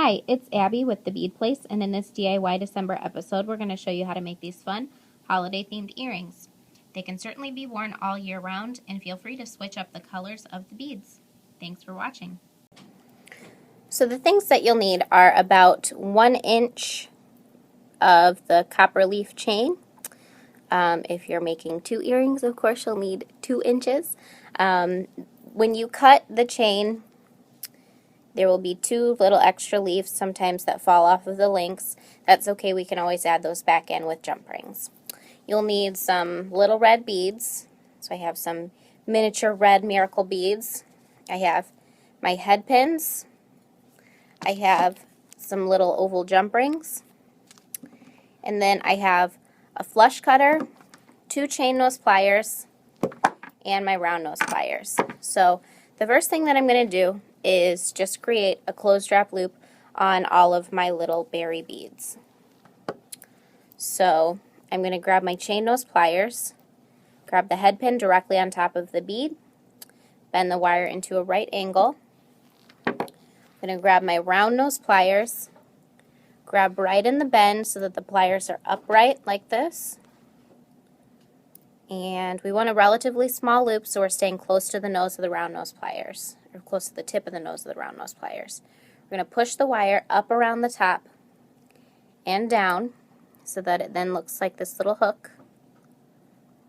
Hi, it's Abby with The Bead Place, and in this DIY December episode, we're going to show you how to make these fun holiday-themed earrings. They can certainly be worn all year round, and feel free to switch up the colors of the beads. Thanks for watching. So the things that you'll need are about 1 inch of the copper leaf chain. If you're making 2 earrings, of course, you'll need 2 inches. When you cut the chain, there will be 2 little extra leaves sometimes that fall off of the links. That's okay, we can always add those back in with jump rings. You'll need some little red beads. So I have some miniature red miracle beads. I have my head pins. I have some little oval jump rings. And then I have a flush cutter, 2 chain nose pliers, and my round nose pliers. So the first thing that I'm going to do is just create a closed strap loop on all of my little berry beads. So I'm going to grab my chain nose pliers, grab the head pin directly on top of the bead, bend the wire into a right angle. I'm going to grab my round nose pliers, grab right in the bend so that the pliers are upright like this. And we want a relatively small loop, so we're staying close to the nose of the round nose pliers, or close to the tip of the nose of the round nose pliers. We're going to push the wire up around the top and down so that it then looks like this little hook.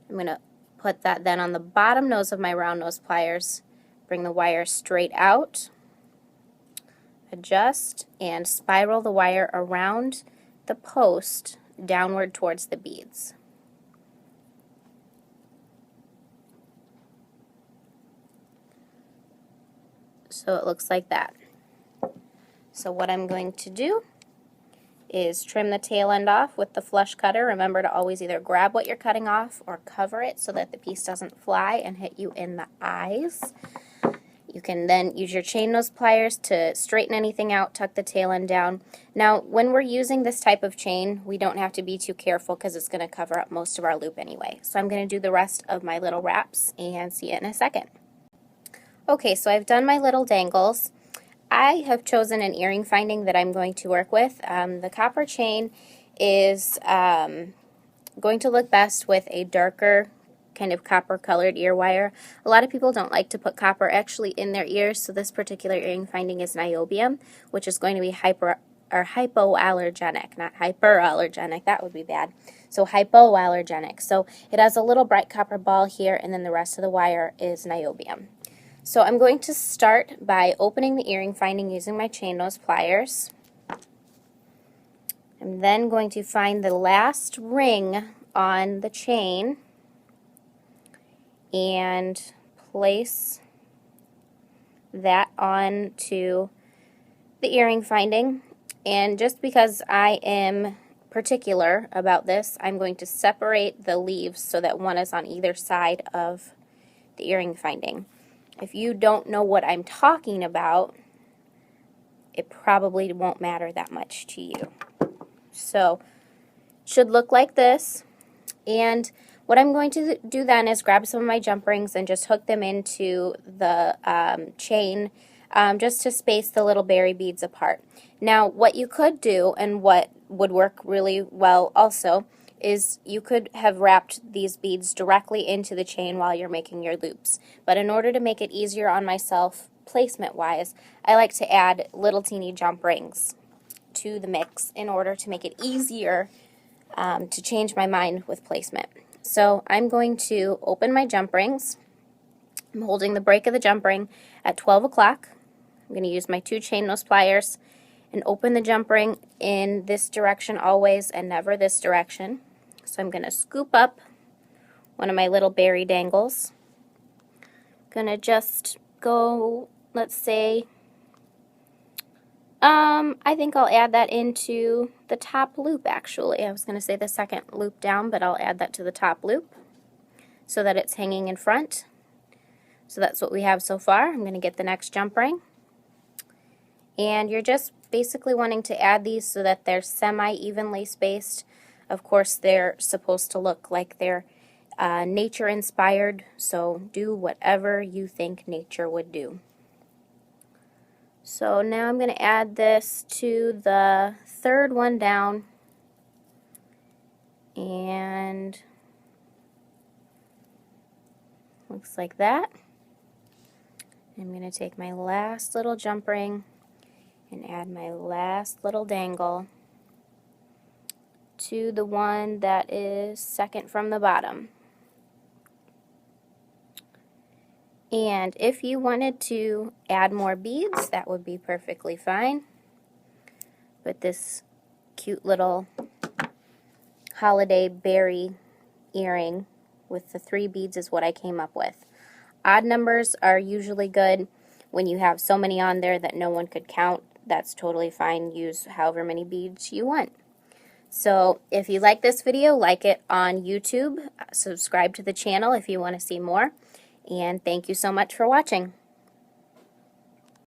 I'm going to put that then on the bottom nose of my round nose pliers, bring the wire straight out, adjust, and spiral the wire around the post downward towards the beads. So it looks like that. So what I'm going to do is trim the tail end off with the flush cutter. Remember to always either grab what you're cutting off or cover it so that the piece doesn't fly and hit you in the eyes. You can then use your chain nose pliers to straighten anything out, tuck the tail end down. Now, when we're using this type of chain, we don't have to be too careful because it's going to cover up most of our loop anyway. So I'm going to do the rest of my little wraps and see you in a second. Okay, so I've done my little dangles. I have chosen an earring finding that I'm going to work with. The copper chain is going to look best with a darker kind of copper colored ear wire. A lot of people don't like to put copper actually in their ears, so this particular earring finding is niobium, which is going to be hypoallergenic, not hyperallergenic, that would be bad. So hypoallergenic. So it has a little bright copper ball here, and then the rest of the wire is niobium. So I'm going to start by opening the earring finding using my chain nose pliers. I'm then going to find the last ring on the chain and place that onto the earring finding. And just because I am particular about this, I'm going to separate the leaves so that one is on either side of the earring finding. If you don't know what I'm talking about, it probably won't matter that much to you. So, it should look like this. And what I'm going to do then is grab some of my jump rings and just hook them into the chain just to space the little berry beads apart. Now, what you could do, and what would work really well also, is you could have wrapped these beads directly into the chain while you're making your loops. But in order to make it easier on myself placement-wise, I like to add little teeny jump rings to the mix in order to make it easier to change my mind with placement. So I'm going to open my jump rings. I'm holding the break of the jump ring at 12 o'clock. I'm going to use my 2 chain nose pliers and open the jump ring in this direction always and never this direction. So I'm going to scoop up one of my little berry dangles. Going to just go, let's say, I think I'll add that into the top loop actually. I was going to say the second loop down, but I'll add that to the top loop so that it's hanging in front. So that's what we have so far. I'm going to get the next jump ring. And you're just basically wanting to add these so that they're semi-evenly spaced. Of course, they're supposed to look like they're nature inspired, so do whatever you think nature would do. So now I'm going to add this to the third one down, and looks like that. I'm going to take my last little jump ring and add my last little dangle to the one that is second from the bottom. And if you wanted to add more beads, that would be perfectly fine. But this cute little holiday berry earring with the 3 beads is what I came up with. Odd numbers are usually good. When you have so many on there that no one could count, that's totally fine. Use however many beads you want. So if you like this video, like it on YouTube. Subscribe to the channel if you want to see more. And thank you so much for watching.